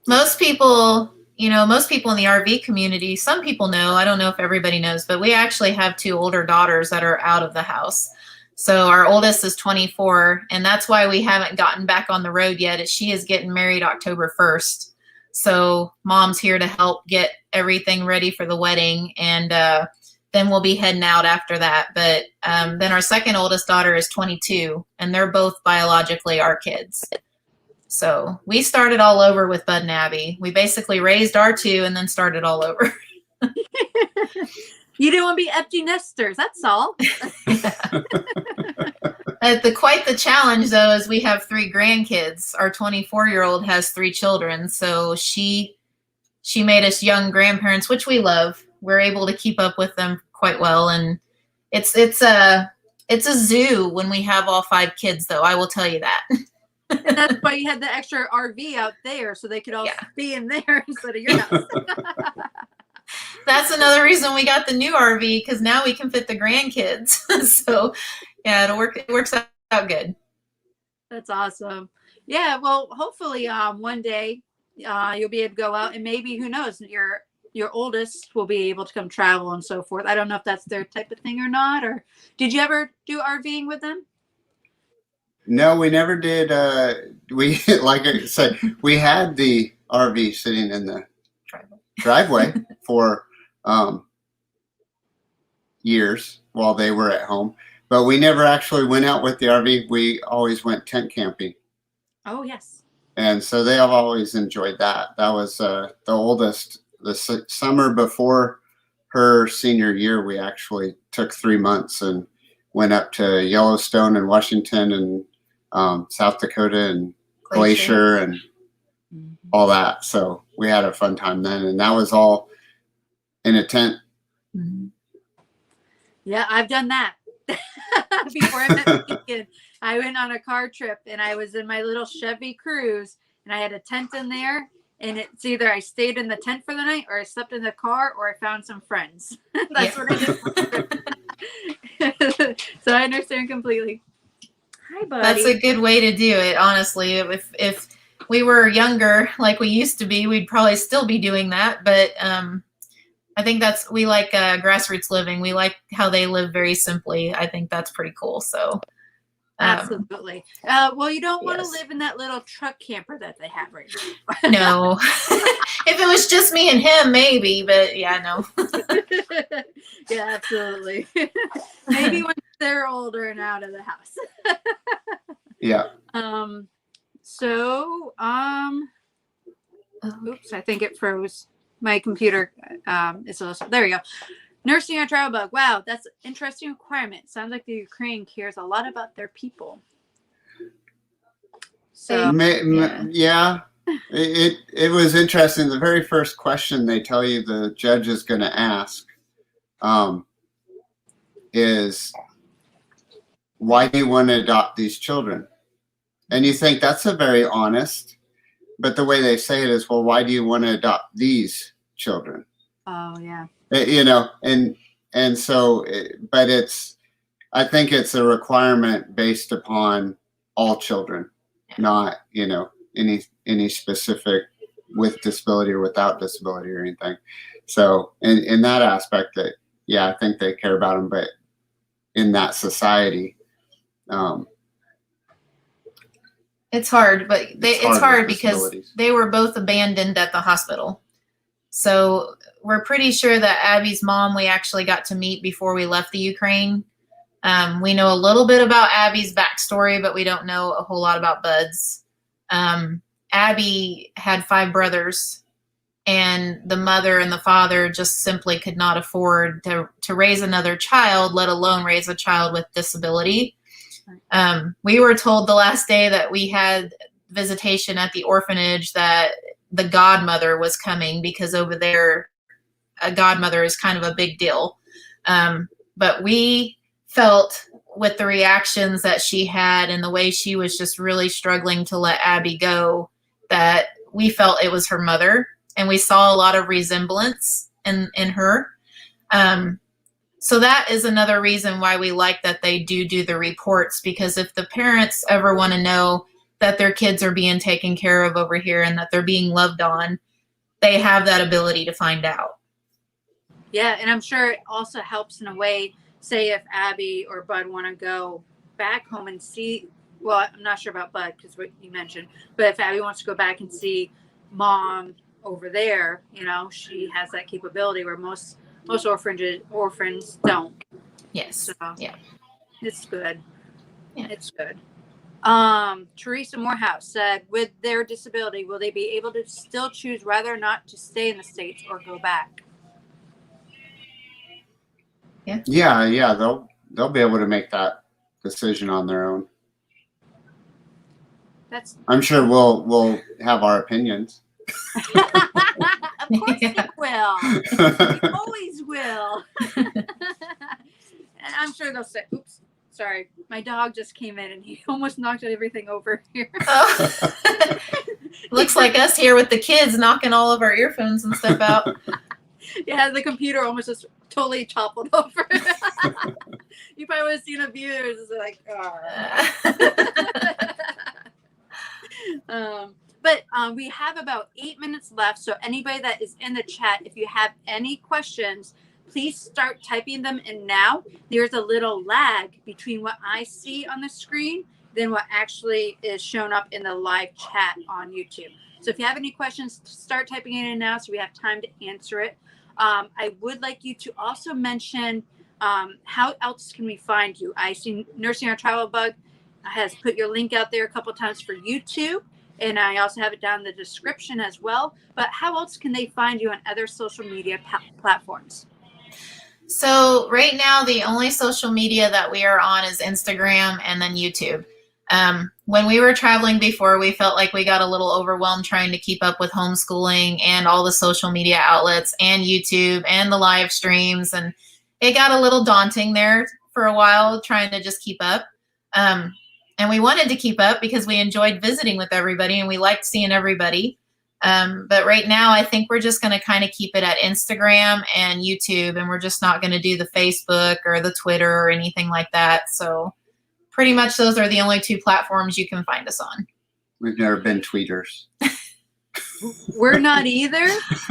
Most people in the RV community, some people know, I don't know if everybody knows, but we actually have 2 older daughters that are out of the house. So our oldest is 24, and that's why we haven't gotten back on the road yet. She is getting married October 1st. So mom's here to help get everything ready for the wedding, and then we'll be heading out after that. But then our second oldest daughter is 22, and they're both biologically our kids. So we started all over with Bud and Abby. We basically raised our 2 and then started all over. You didn't want to be empty nesters, that's all. Quite the challenge, though, is we have 3 grandkids. Our 24-year-old has 3 children. So she made us young grandparents, which we love. We're able to keep up with them quite well, and it's a zoo when we have all 5 kids, though, I will tell you that. And that's why you had the extra RV out there, so they could all be in there instead of your house. That's another reason we got the new RV, because now we can fit the grandkids. So yeah, it works out good. That's awesome. Yeah, well, hopefully one day you'll be able to go out, and maybe, who knows, your oldest will be able to come travel and so forth. I don't know if that's their type of thing or not. Or did you ever do RVing with them? No, we never did. We, like I said, we had the RV sitting in the driveway for years while they were at home, but we never actually went out with the RV. We always went tent camping. Oh, yes. And so they have always enjoyed that. That was the oldest. The summer before her senior year, we actually took 3 months and went up to Yellowstone and Washington and South Dakota and Glacier and all that. So we had a fun time then, and that was all in a tent. Yeah, I've done that. Before I met Deacon, I went on a car trip, and I was in my little Chevy Cruze, and I had a tent in there. And it's either I stayed in the tent for the night, or I slept in the car, or I found some friends. That's what I did. So I understand completely. Hi, buddy. That's a good way to do it, honestly. If we were younger, like we used to be, we'd probably still be doing that. But I think we like grassroots living. We like how they live very simply. I think that's pretty cool. So. Absolutely. Well, you don't want to live in that little truck camper that they have right now. No. If it was just me and him, maybe, but yeah, no. Yeah, absolutely. Maybe when they're older and out of the house. Yeah. So, oops, I think it froze. My computer is a little, there we go. Nursing a travel bug. Wow, that's an interesting requirement. Sounds like the Ukraine cares a lot about their people. So yeah, it was interesting. The very first question they tell you the judge is going to ask is, why do you want to adopt these children? And you think that's a very honest, but the way they say it is, well, why do you want to adopt these children? Oh, yeah. You know, and so, but I think it's a requirement based upon all children, not, you know, any specific with disability or without disability or anything. So in that aspect, that, yeah, I think they care about them, but in that society, it's hard, but it's hard because they were both abandoned at the hospital. So we're pretty sure that Abby's mom, we actually got to meet before we left the Ukraine. We know a little bit about Abby's backstory, but we don't know a whole lot about Bud's. Abby had 5 brothers, and the mother and the father just simply could not afford to raise another child, let alone raise a child with disability. We were told the last day that we had visitation at the orphanage that the godmother was coming, because over there, a godmother is kind of a big deal. But we felt with the reactions that she had and the way she was just really struggling to let Abby go, that we felt it was her mother, and we saw a lot of resemblance in her. So that is another reason why we like that they do the reports, because if the parents ever want to know that their kids are being taken care of over here and that they're being loved on, they have that ability to find out. Yeah, and I'm sure it also helps in a way, say if Abby or Bud want to go back home and see, well, I'm not sure about Bud because what you mentioned, but if Abby wants to go back and see mom over there, you know, she has that capability where most orphans don't. Yes. So yeah. It's good. Yeah. It's good. Teresa Morehouse said, with their disability, will they be able to still choose whether or not to stay in the States or go back? Yeah. They'll be able to make that decision on their own. I'm sure we'll have our opinions. Of course you will. You always will. And I'm sure they'll say, oops, sorry, my dog just came in and he almost knocked everything over here. Oh. Looks like us here with the kids knocking all of our earphones and stuff out. Yeah, the computer almost just totally toppled over. You probably would have seen a view. It was like, but we have about 8 minutes left. So anybody that is in the chat, if you have any questions, please start typing them in now. There's a little lag between what I see on the screen than what actually is shown up in the live chat on YouTube. So if you have any questions, start typing it in now so we have time to answer it. I would like you to also mention how else can we find you? I see Nursing Our Travel Bug has put your link out there a couple times for YouTube, and I also have it down in the description as well. But how else can they find you on other social media platforms? So right now, the only social media that we are on is Instagram and then YouTube. When we were traveling before, we felt like we got a little overwhelmed trying to keep up with homeschooling and all the social media outlets and YouTube and the live streams. And it got a little daunting there for a while trying to just keep up. And we wanted to keep up because we enjoyed visiting with everybody and we liked seeing everybody. But right now, I think we're just going to kind of keep it at Instagram and YouTube, and we're just not going to do the Facebook or the Twitter or anything like that. So pretty much those are the only 2 platforms you can find us on. We've never been tweeters. We're not either.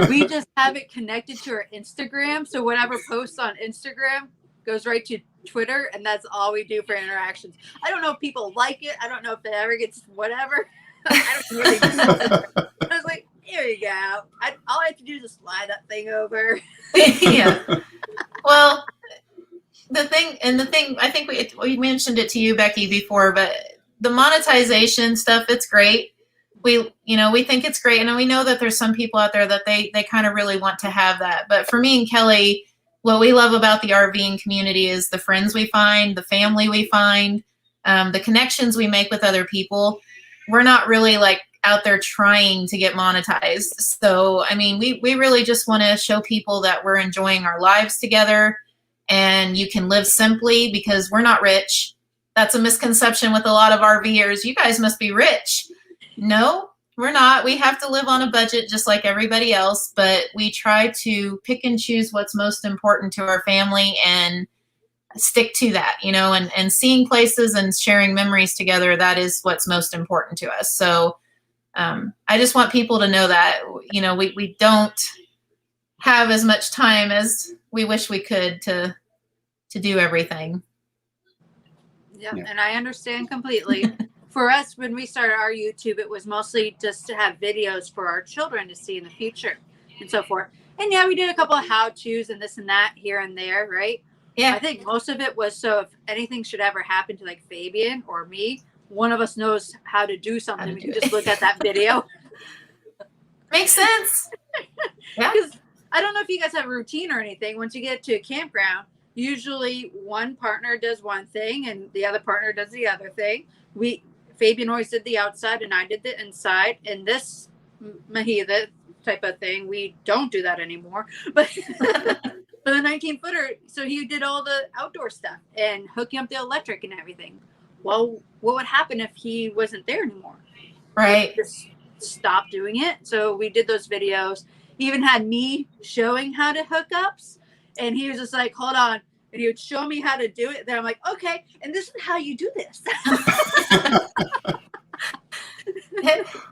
We just have it connected to our Instagram. So whatever posts on Instagram goes right to Twitter, and that's all we do for interactions. I don't know if people like it. I don't know if it ever gets whatever. I don't really know. I was like, here you go. All I have to do is just slide that thing over. Yeah. Well, the thing, I think we mentioned it to you, Becky, before, but the monetization stuff, it's great. We think it's great. And we know that there's some people out there that they kind of really want to have that. But for me and Kelly, what we love about the RVing community is the friends we find, the family we find, the connections we make with other people. We're not really like out there trying to get monetized. So, I mean, we really just want to show people that we're enjoying our lives together and you can live simply because we're not rich. That's a misconception with a lot of RVers. You guys must be rich. No, we're not. We have to live on a budget just like everybody else, but we try to pick and choose what's most important to our family and stick to that, and seeing places and sharing memories together, that is what's most important to us. So I just want people to know that, we don't have as much time as we wish we could to do everything. Yeah, and I understand completely. For us, when we started our YouTube, it was mostly just to have videos for our children to see in the future and so forth. And yeah, we did a couple of how-tos and this and that here and there, right? Yeah. I think most of it was so if anything should ever happen to like Fabian or me, one of us knows how to do something, to we do can just look at that video. Makes sense. Yeah. Because I don't know if you guys have a routine or anything. Once you get to a campground, usually one partner does one thing and the other partner does the other thing. Fabian always did the outside and I did the inside. And this Mahida type of thing, we don't do that anymore. But for the 19-footer, so he did all the outdoor stuff and hooking up the electric and everything. Well, what would happen if he wasn't there anymore? Right. Just stop doing it. So we did those videos. He even had me showing how to hook ups, and he was just like, hold on. And he would show me how to do it. Then I'm like, okay, and this is how you do this.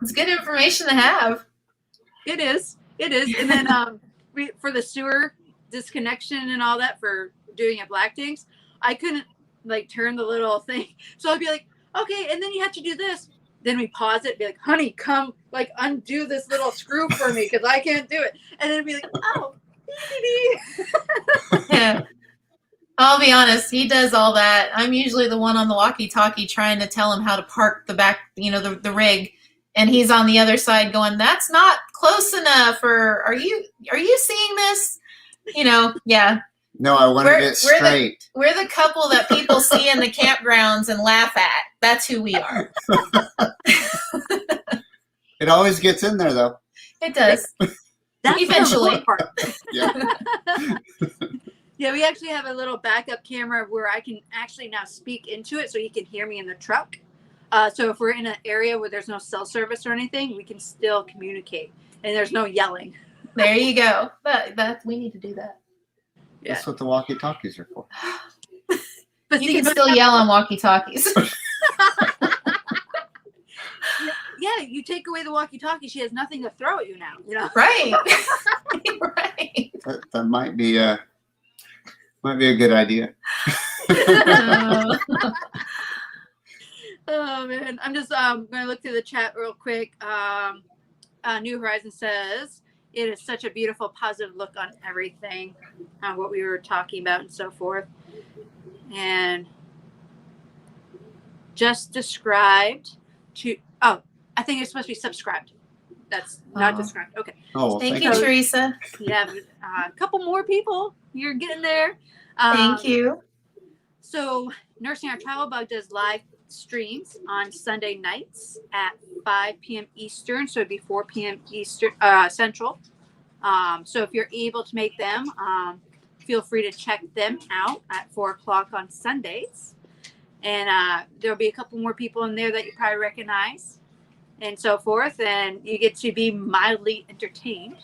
It's good information to have. It is. And then for the sewer disconnection and all that for doing at Black Tanks, I couldn't like turn the little thing. So I'd be like, okay, and then you have to do this. Then we pause it, be like, honey, come like undo this little screw for me because I can't do it. And then be like, oh. Yeah. I'll be honest, he does all that. I'm usually the one on the walkie-talkie trying to tell him how to park the back, the rig. And he's on the other side going, that's not close enough. Or are you seeing this? Yeah. No, I wanted it straight. We're the couple that people see in the campgrounds and laugh at. That's who we are. It always gets in there, though. It does. That's eventually. Yeah. Yeah, we actually have a little backup camera where I can actually now speak into it so you can hear me in the truck. So if we're in an area where there's no cell service or anything, we can still communicate and there's no yelling. There you go. We need to do that. Yeah. That's what the walkie-talkies are for. But you can still yell on walkie-talkies. Yeah, you take away the walkie-talkie, she has nothing to throw at you now. Right. Right. That might be a good idea. Oh man, I'm just going to look through the chat real quick. New Horizon says it is such a beautiful, positive look on everything, what we were talking about and so forth. And just described to I think it's supposed to be subscribed. That's not described. Okay. Oh, well, thank you, Teresa. You have a couple more people. You're getting there. Thank you. So Nursing Our Travel Bug does live streams on Sunday nights at 5 p.m. Eastern. So it'd be 4 p.m. Eastern Central. So if you're able to make them, feel free to check them out at 4 o'clock on Sundays. And there'll be a couple more people in there that you probably recognize and so forth. And you get to be mildly entertained.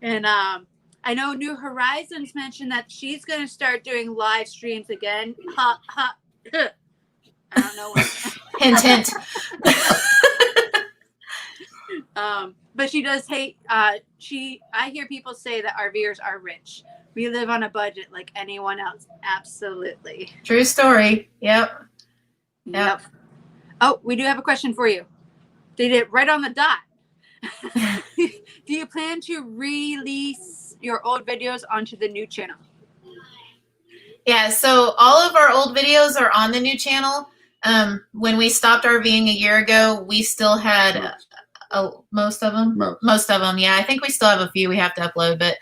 And I know New Horizons mentioned that she's going to start doing live streams again. Ha, ha. I don't know what. Hint, hint. But she does hate. I hear people say that RVers are rich. We live on a budget like anyone else. Absolutely. True story. Yep. Oh, we do have a question for you. They did it right on the dot. Do you plan to release your old videos onto the new channel? Yeah, so all of our old videos are on the new channel. When we stopped RVing a year ago, we still had most of them. Most of them, yeah. I think we still have a few we have to upload, but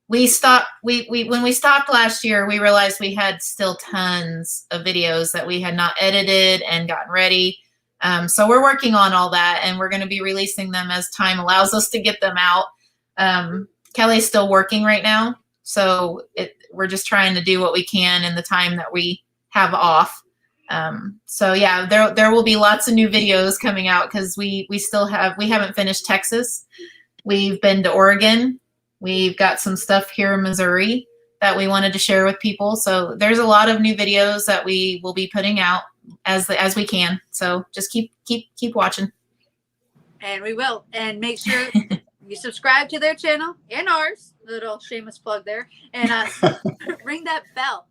we stopped. When we stopped last year, we realized we had still tons of videos that we had not edited and gotten ready. So we're working on all that, and we're going to be releasing them as time allows us to get them out. Kelly's still working right now, so we're just trying to do what we can in the time that we have off. So yeah, there will be lots of new videos coming out because we haven't finished Texas. We've been to Oregon. We've got some stuff here in Missouri that we wanted to share with people. So there's a lot of new videos that we will be putting out as we can. So just keep watching. And we will. And make sure you subscribe to their channel and ours. Little shameless plug there. And ring that bell.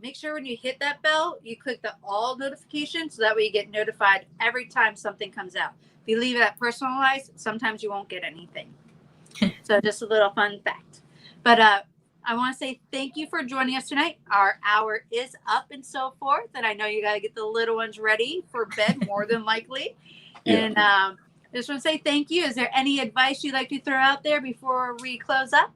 Make sure when you hit that bell, you click the all notifications so that way you get notified every time something comes out. If you leave that personalized, sometimes you won't get anything. So just a little fun fact. But I want to say thank you for joining us tonight. Our hour is up and so forth, and I know you got to get the little ones ready for bed more than likely. Yeah. And I just want to say thank you. Is there any advice you'd like to throw out there before we close up?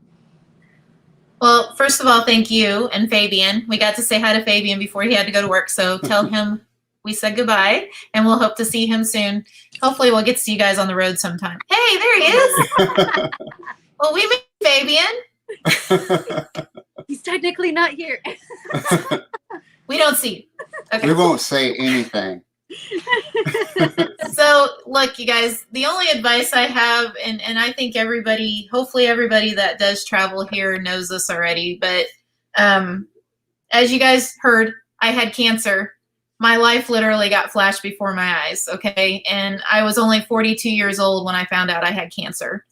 Well, first of all, thank you and Fabian. We got to say hi to Fabian before he had to go to work, so tell him we said goodbye, and we'll hope to see him soon. Hopefully we'll get to see you guys on the road sometime. Hey, there he is. Well, we met Fabian. He's technically not here. We don't see you. Okay. We won't say anything. So, look, you guys, the only advice I have, and I think everybody, hopefully everybody that does travel here knows this already, but as you guys heard, I had cancer. My life literally got flashed before my eyes, okay? And I was only 42 years old when I found out I had cancer.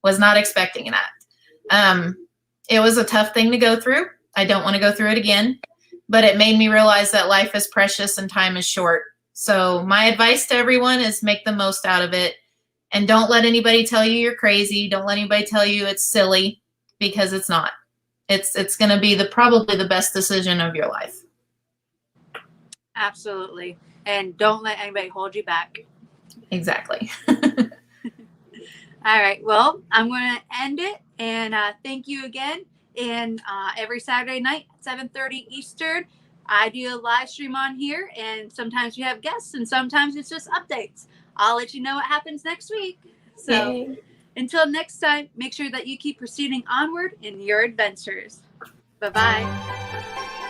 Was not expecting that. It was a tough thing to go through. I don't want to go through it again, but it made me realize that life is precious and time is short. So my advice to everyone is make the most out of it, and don't let anybody tell you you're crazy. Don't let anybody tell you it's silly, because it's not. It's going to be probably the best decision of your life. Absolutely. And don't let anybody hold you back. Exactly. All right. Well, I'm going to end it, and thank you again. And every Saturday night at 7:30 Eastern, I do a live stream on here, and sometimes we have guests, and sometimes it's just updates. I'll let you know what happens next week. So Yay. Until next time, make sure that you keep proceeding onward in your adventures. Bye-bye.